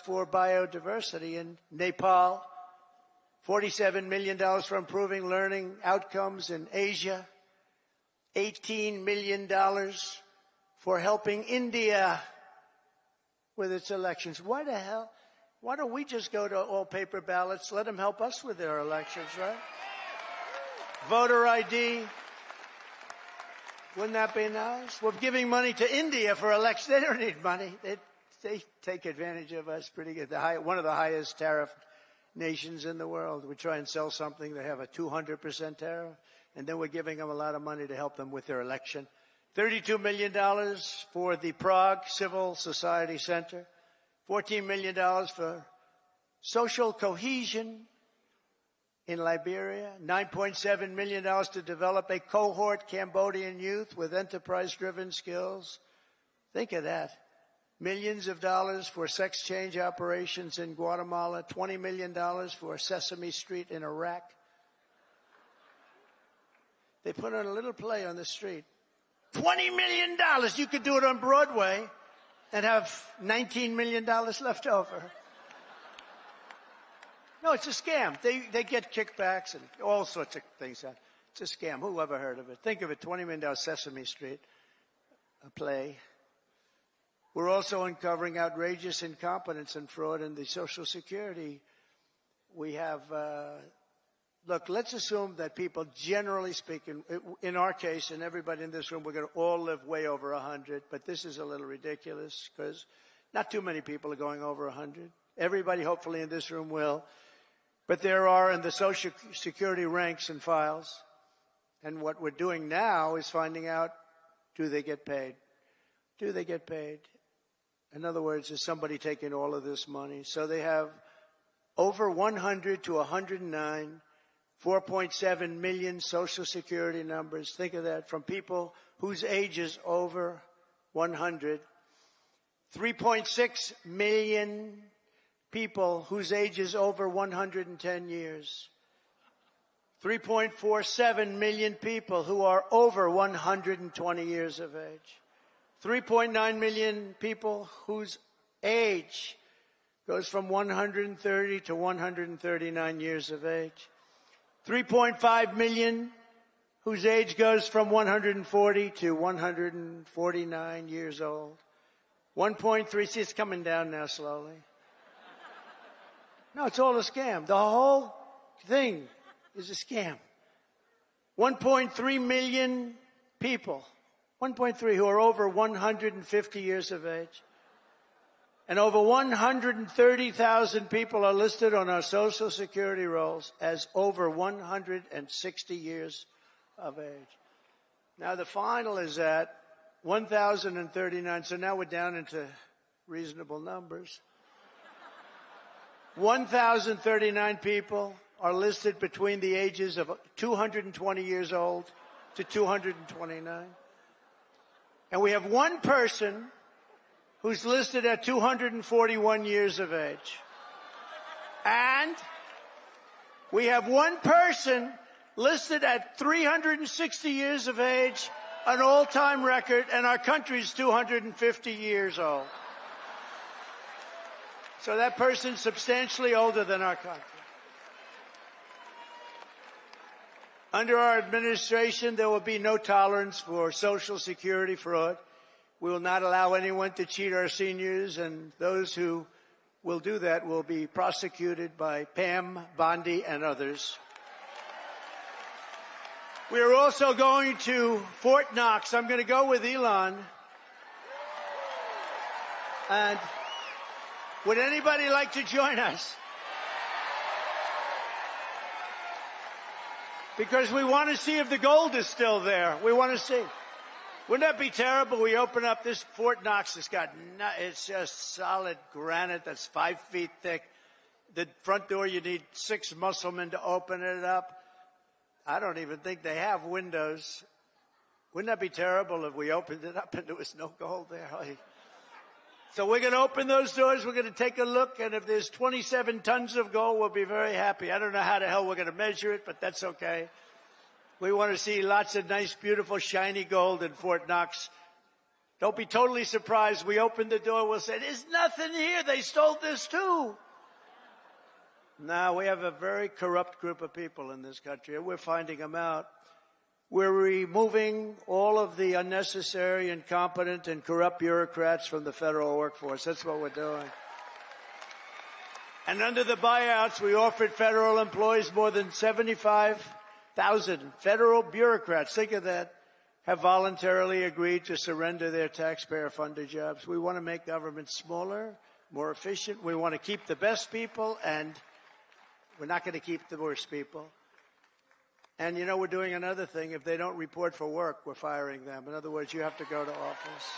Speaker 1: for biodiversity in Nepal. $47 million for improving learning outcomes in Asia. $18 million for helping India with its elections. Why the hell? Why don't we just go to all paper ballots? Let them help us with their elections, right? Voter ID. Wouldn't that be nice? We're giving money to India for elections. They don't need money. They take advantage of us pretty good. One of the highest tariff nations in the world. We try and sell something, they have a 200% tariff, and then we're giving them a lot of money to help them with their election. $32 million for the Prague Civil Society Center. $14 million for social cohesion in Liberia. $9.7 million to develop a cohort Cambodian youth with enterprise-driven skills. Think of that. Millions of dollars for sex change operations in Guatemala. $20 million for Sesame Street in Iraq. They put on a little play on the street. $20 million. You could do it on Broadway and have $19 million left over. No, it's a scam. They get kickbacks and all sorts of things. It's a scam. Who ever heard of it? Think of it, $20 million Sesame Street, a play. We're also uncovering outrageous incompetence and fraud in the Social Security. We have, look, let's assume that people, generally speaking, in our case, and everybody in this room, we're going to all live way over 100, but this is a little ridiculous because not too many people are going over 100. Everybody, hopefully, in this room will. But there are in the Social Security ranks and files. And what we're doing now is finding out, do they get paid? Do they get paid? In other words, is somebody taking all of this money? So they have over 100 to 109, 4.7 million Social Security numbers. Think of that, from people whose age is over 100. 3.6 million people whose age is over 110 years. 3.47 million people who are over 120 years of age. 3.9 million people whose age goes from 130 to 139 years of age. 3.5 million whose age goes from 140 to 149 years old. 1.3, see, it's coming down now slowly. No, it's all a scam. The whole thing is a scam. 1.3 million people, 1.3 who are over 150 years of age. And over 130,000 people are listed on our Social Security rolls as over 160 years of age. Now the final is at 1,039, so now we're down into reasonable numbers. 1,039 people are listed between the ages of 220 years old to 229. And we have one person who's listed at 241 years of age. And we have one person listed at 360 years of age, an all-time record, and our country's 250 years old. So that person's substantially older than our country. Under our administration, there will be no tolerance for Social Security fraud. We will not allow anyone to cheat our seniors, and those who will do that will be prosecuted by Pam, Bondi, and others. We are also going to Fort Knox. I'm going to go with Elon. And would anybody like to join us? Because we want to see if the gold is still there. We want to see. Wouldn't that be terrible? We open up this Fort Knox. It's just solid granite that's 5 feet thick. The front door, you need 6 musclemen to open it up. I don't even think they have windows. Wouldn't that be terrible if we opened it up and there was no gold there? So we're going to open those doors. We're going to take a look. And if there's 27 tons of gold, we'll be very happy. I don't know how the hell we're going to measure it, but that's okay. We want to see lots of nice, beautiful, shiny gold in Fort Knox. Don't be totally surprised. We open the door, we'll say, there's nothing here. They stole this too. No, we have a very corrupt group of people in this country, and we're finding them out. We're removing all of the unnecessary, incompetent, and corrupt bureaucrats from the federal workforce. That's what we're doing. And under the buyouts, we offered federal employees more than 75,000 federal bureaucrats. Think of that. Have voluntarily agreed to surrender their taxpayer-funded jobs. We want to make government smaller, more efficient. We want to keep the best people, and we're not going to keep the worst people. And, you know, we're doing another thing. If they don't report for work, we're firing them. In other words, you have to go to office.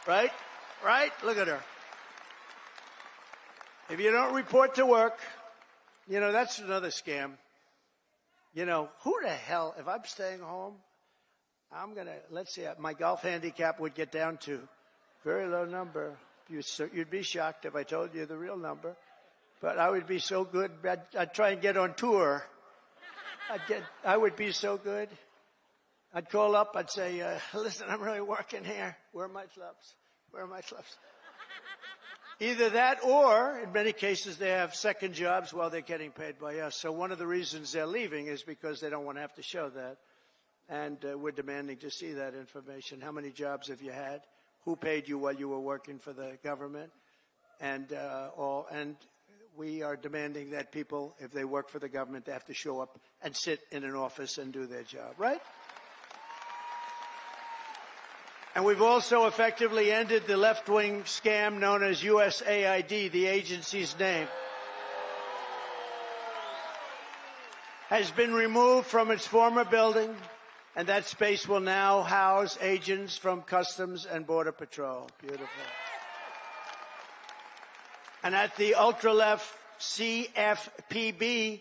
Speaker 1: Right? Right? Look at her. If you don't report to work, you know, that's another scam. You know, who the hell, if I'm staying home, I'm going to, let's see, my golf handicap would get down to very low number. You'd be shocked if I told you the real number. But I would be so good, I'd try and get on tour. I would be so good. I'd call up, I'd say, listen, I'm really working here. Where are my clubs? Where are my clubs? Either that or, in many cases, they have second jobs while they're getting paid by us. So one of the reasons they're leaving is because they don't want to have to show that. And we're demanding to see that information. How many jobs have you had? Who paid you while you were working for the government? And we are demanding that people, if they work for the government, they have to show up and sit in an office and do their job, right? And we've also effectively ended the left-wing scam known as USAID, the agency's name. Has been removed from its former building, and that space will now house agents from Customs and Border Patrol. Beautiful. And at the ultra-left CFPB,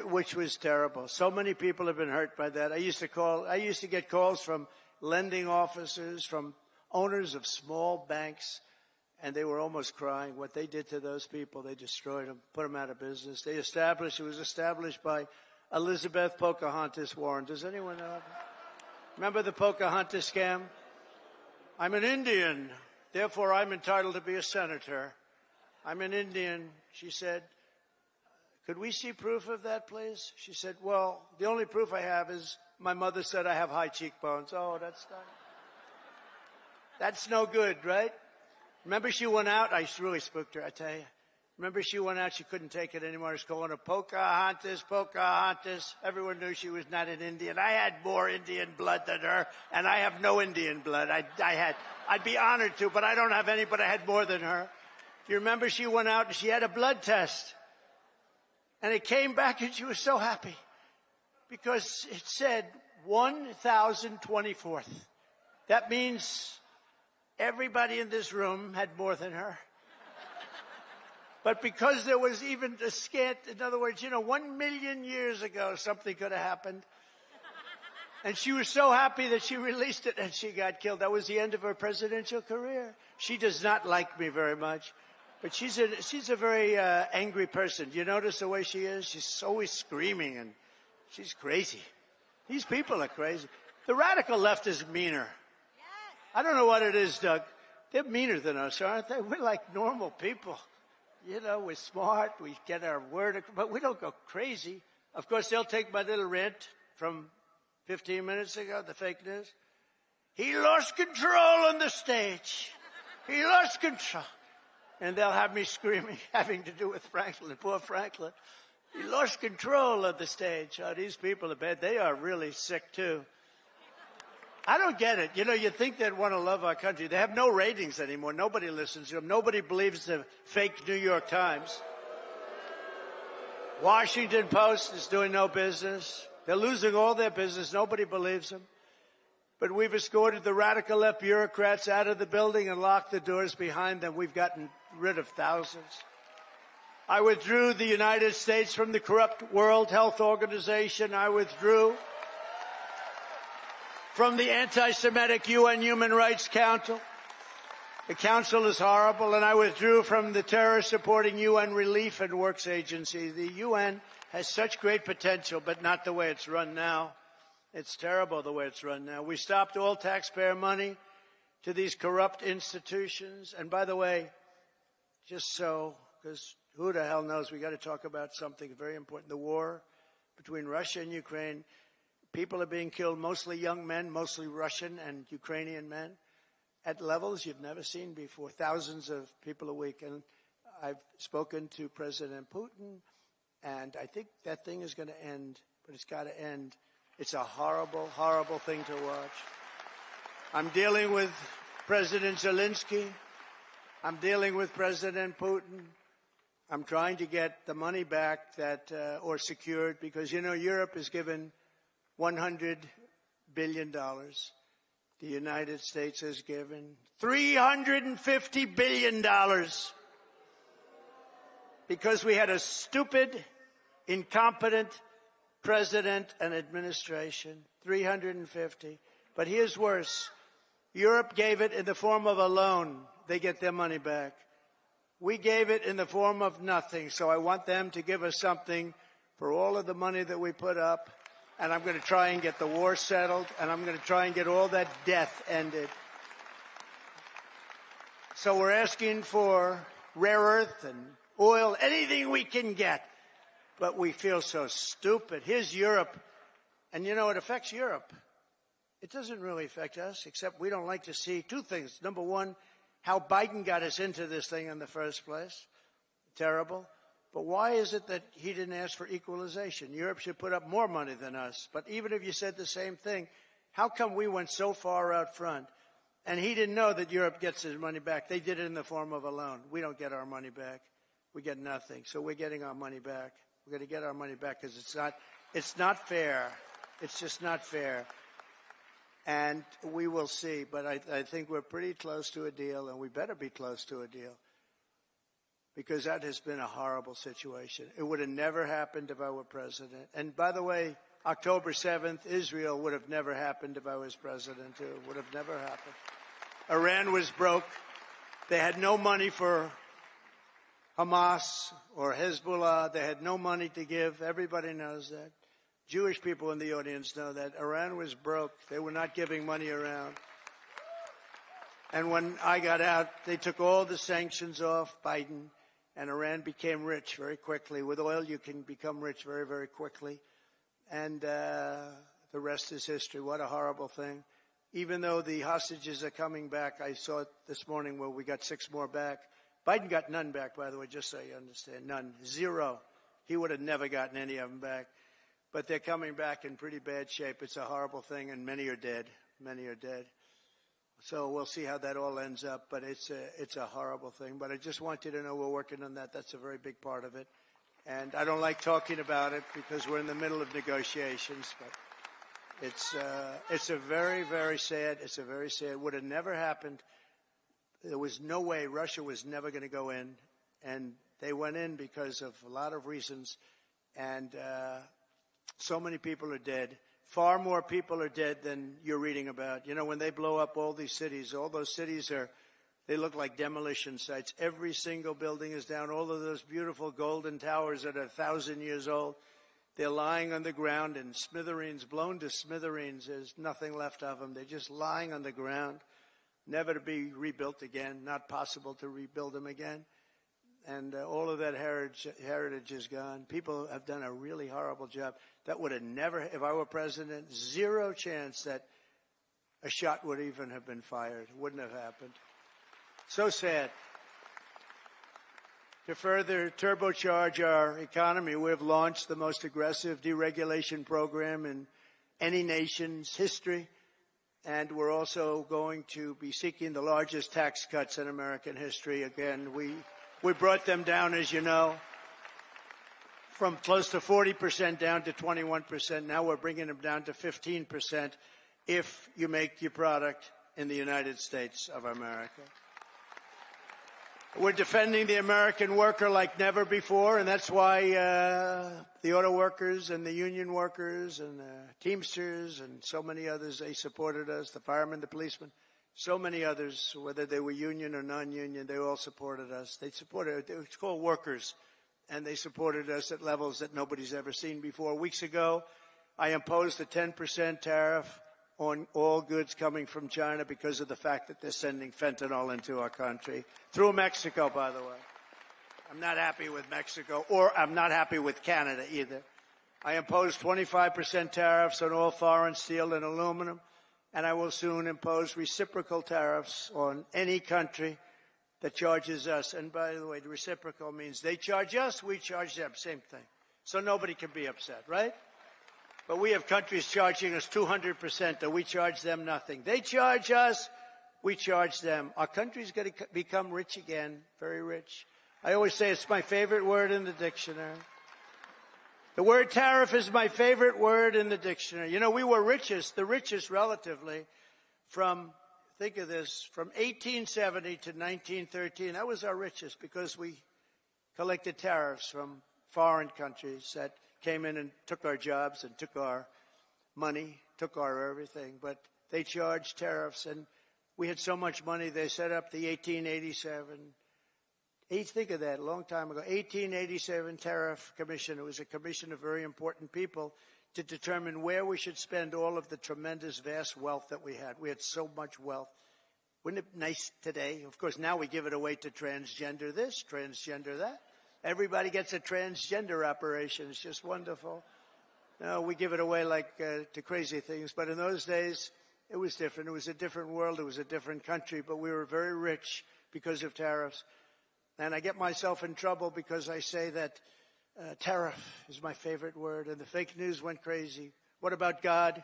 Speaker 1: which was terrible. So many people have been hurt by that. I used to get calls from lending officers, from owners of small banks, and they were almost crying. What they did to those people, they destroyed them, put them out of business. It was established by Elizabeth Pocahontas Warren. Does anyone know that? Remember the Pocahontas scam? I'm an Indian, therefore I'm entitled to be a senator. I'm an Indian, she said. Could we see proof of that, please? She said, well, the only proof I have is my mother said I have high cheekbones. Oh, that's no good, right? Remember she went out? I really spooked her, I tell you. Remember she went out, she couldn't take it anymore. I was calling her Pocahontas, Pocahontas. Everyone knew she was not an Indian. I had more Indian blood than her, and I have no Indian blood. I'd be honored to, but I don't have any, but I had more than her. You remember she went out and she had a blood test. And it came back and she was so happy because it said 1,024th. That means everybody in this room had more than her. But because there was even a scant, in other words, 1 million years ago, something could have happened. And she was so happy that she released it and she got killed. That was the end of her presidential career. She does not like me very much. But she's a very angry person. Do you notice the way she is? She's always screaming and she's crazy. These people are crazy. The radical left is meaner. I don't know what it is, Doug. They're meaner than us, aren't they? We're like normal people. we're smart, we get our word, but we don't go crazy. Of course, they'll take my little rant from 15 minutes ago, the fake news. He lost control on the stage. He lost control. And they'll have me screaming, having to do with Franklin, poor Franklin. He lost control of the stage. Oh, these people are bad. They are really sick, too. I don't get it. You think they'd want to love our country. They have no ratings anymore. Nobody listens to them. Nobody believes the fake New York Times. Washington Post is doing no business. They're losing all their business. Nobody believes them. But we've escorted the radical left bureaucrats out of the building and locked the doors behind them. We've gotten rid of thousands. I withdrew the United States from the corrupt World Health Organization. I withdrew from the anti-Semitic UN Human Rights Council. The council is horrible, and I withdrew from the terror-supporting UN Relief and Works Agency. The UN has such great potential, but not the way it's run now. It's terrible the way it's run now. We stopped all taxpayer money to these corrupt institutions. And by the way, just so, because who the hell knows, we got to talk about something very important. The war between Russia and Ukraine. People are being killed, mostly young men, mostly Russian and Ukrainian men, at levels you've never seen before. Thousands of people a week. And I've spoken to President Putin, and I think that thing is going to end, but it's got to end. It's a horrible, horrible thing to watch. I'm dealing with President Zelensky. I'm dealing with President Putin. I'm trying to get the money back or secured, because, Europe has given $100 billion. The United States has given $350 billion because we had a stupid, incompetent president and administration. 350. But here's worse. Europe gave it in the form of a loan. They get their money back. We gave it in the form of nothing. So I want them to give us something for all of the money that we put up. And I'm going to try and get the war settled, and I'm going to try and get all that death ended. So we're asking for rare earth and oil, anything we can get. But we feel so stupid. Here's Europe. And it affects Europe. It doesn't really affect us, except we don't like to see two things. Number one, how Biden got us into this thing in the first place. Terrible. But why is it that he didn't ask for equalization? Europe should put up more money than us. But even if you said the same thing, how come we went so far out front? And he didn't know that Europe gets his money back. They did it in the form of a loan. We don't get our money back. We get nothing. So we're getting our money back. We're going to get our money back because it's not fair. It's just not fair. And we will see. But I think we're pretty close to a deal, and we better be close to a deal, because that has been a horrible situation. It would have never happened if I were president. And by the way, October 7th, Israel would have never happened if I was president, too. It would have never happened. Iran was broke. They had no money for Hamas or Hezbollah. They had no money to give. Everybody knows that. Jewish people in the audience know that. Iran was broke. They were not giving money around. And when I got out, they took all the sanctions off Biden, and Iran became rich very quickly. With oil, you can become rich very, very quickly. And the rest is history. What a horrible thing. Even though the hostages are coming back, I saw it this morning where we got 6 more back. Biden got none back, by the way, just so you understand. None. 0. He would have never gotten any of them back. But they're coming back in pretty bad shape. It's a horrible thing, and many are dead. Many are dead. So we'll see how that all ends up, but it's a horrible thing. But I just want you to know we're working on that. That's a very big part of it. And I don't like talking about it because we're in the middle of negotiations, but it's a very, very sad, it would have never happened. There was no way. Russia was never going to go in, and they went in because of a lot of reasons, and so many people are dead. Far more people are dead than you're reading about. When they blow up all these cities, all those cities they look like demolition sites. Every single building is down. All of those beautiful golden towers that are 1,000 years old, they're lying on the ground in smithereens, blown to smithereens. There's nothing left of them. They're just lying on the ground, never to be rebuilt again, not possible to rebuild them again. and all of that heritage is gone. People have done a really horrible job. That would have never, if I were president, zero chance that a shot would even have been fired. Wouldn't have happened. So sad. To further turbocharge our economy, we have launched the most aggressive deregulation program in any nation's history. And we're also going to be seeking the largest tax cuts in American history. Again, we brought them down, as you know, from close to 40% down to 21%. Now we're bringing them down to 15% if you make your product in the United States of America. We're defending the American worker like never before, and that's why the auto workers and the union workers and the Teamsters and so many others, they supported us, the firemen, the policemen, so many others, whether they were union or non-union, they all supported us. They supported, it's called workers, and they supported us at levels that nobody's ever seen before. Weeks ago, I imposed a 10% tariff on all goods coming from China because of the fact that they're sending fentanyl into our country. Through Mexico, by the way. I'm not happy with Mexico, or I'm not happy with Canada either. I imposed 25% tariffs on all foreign steel and aluminum, and I will soon impose reciprocal tariffs on any country that charges us. And by the way, the reciprocal means they charge us, we charge them, same thing. So nobody can be upset, right? But we have countries charging us 200%, and we charge them nothing. They charge us, we charge them. Our country's going to become rich again, very rich. I always say it's my favorite word in the dictionary. The word tariff is my favorite word in the dictionary. You know, we were the richest relatively from, think of this, from 1870 to 1913. That was our richest because we collected tariffs from foreign countries that came in and took our jobs and took our money, took our everything. But they charged tariffs, and we had so much money, they set up the 1887. Think of that, a long time ago. 1887 Tariff Commission. It was a commission of very important people to determine where we should spend all of the tremendous, vast wealth that we had. We had so much wealth. Wouldn't it be nice today? Of course, now we give it away to transgender this, transgender that. Everybody gets a transgender operation. It's just wonderful. No, we give it away like to crazy things. But in those days, it was different. It was a different world. It was a different country. But we were very rich because of tariffs. And I get myself in trouble because I say that tariff is my favorite word. And the fake news went crazy. What about God?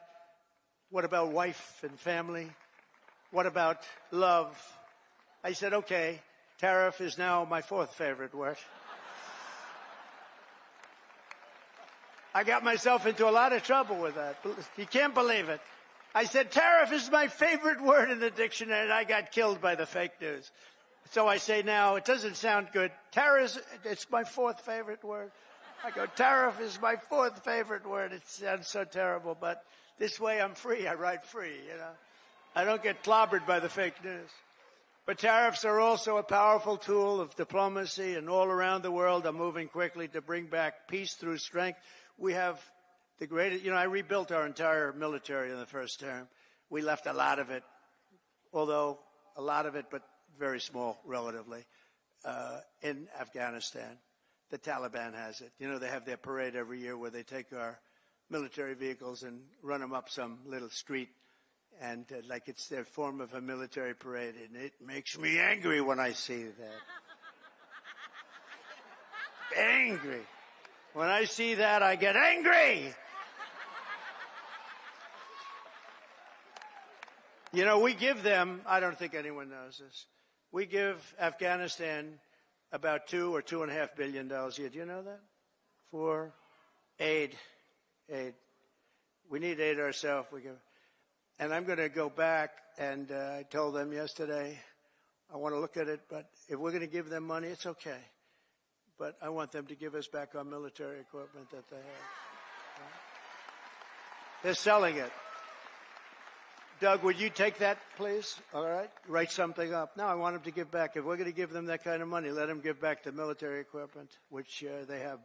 Speaker 1: What about wife and family? What about love? I said, okay, tariff is now my fourth favorite word. I got myself into a lot of trouble with that. You can't believe it. I said, tariff is my favorite word in the dictionary, and I got killed by the fake news. So I say now, it doesn't sound good. Tariff, it's my fourth favorite word. I go, tariff is my fourth favorite word. It sounds so terrible, but this way I'm free. I write free, you know. I don't get clobbered by the fake news. But tariffs are also a powerful tool of diplomacy, and all around the world are moving quickly to bring back peace through strength. We have the greatest, I rebuilt our entire military in the first term. We left a lot of it, but very small relatively, in Afghanistan. The Taliban has it. They have their parade every year where they take our military vehicles and run them up some little street, and like it's their form of a military parade, and it makes me angry when I see that. Angry. When I see that, I get angry. We give them, I don't think anyone knows this, we give Afghanistan about $2 or $2.5 billion a year. Do you know that? For aid. We need aid ourselves. And I'm going to go back, and I told them yesterday, I want to look at it, but if we're going to give them money, it's okay. But I want them to give us back our military equipment that they have. They're selling it. Doug, would you take that, please? All right? Write something up. No, I want them to give back. If we're going to give them that kind of money, let them give back the military equipment, which they have.